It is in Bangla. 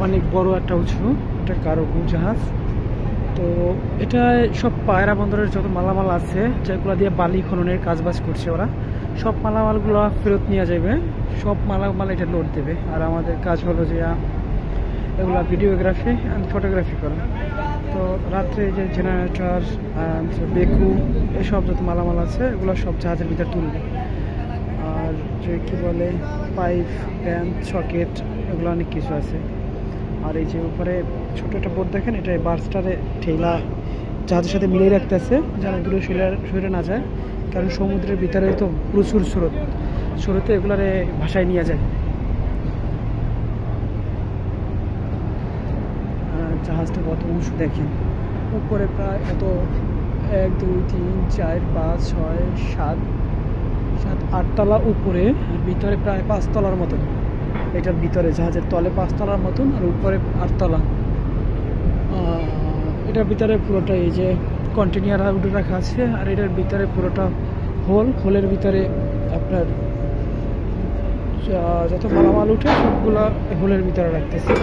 অনেক বড় একটা উঁচু, এটা কার্গো জাহাজ। তো এটা সব পায়রা বন্দরের যত মালামাল আছে যেগুলো দিয়ে বালি খননের কাজবাজ করছে ওরা, সব মালামালগুলো ফেরত নিয়ে যাবে, সব মালামাল এটা লোড দেবে। আর আমাদের কাজ হলো যে এগুলো ভিডিওগ্রাফি অ্যান্ড ফটোগ্রাফি করা। তো রাত্রে যে জেনারেটর অ্যান্ড বেকু এসব যত মালামাল আছে এগুলো সব জাহাজের ভিতরে তুলবে। আর যে কী বলে পাইপ প্যান সকেট এগুলো অনেক কিছু আছে। আর এই যে উপরে ছোটো একটা বোট দেখেন, এটা বার্স্টারে ঠেলা জাহাজের সাথে মিলিয়ে রাখতেছে যেন দূরে সরে না যায়, কারণ সমুদ্রের ভিতরে তো প্রচুর স্রোতে এগুলারে ভাষায় নিয়ে যায়। জাহাজটা কত উঁচু দেখেন, উপরে প্রায় এত 1 2 3 4 5 6 7 8 তলা উপরে, আর ভিতরে প্রায় 5 তলার মতন। এটার ভিতরে জাহাজের তলে 5 তলার মতন আর উপরে 8 তলা। এটার ভিতরে পুরোটা এই যে কন্টেনার উঠে রাখা আছে, আর এটার ভিতরে পুরোটা হোলের ভিতরে আপনার যত মালামাল উঠে সবগুলা হোলের ভিতরে রাখতেছে।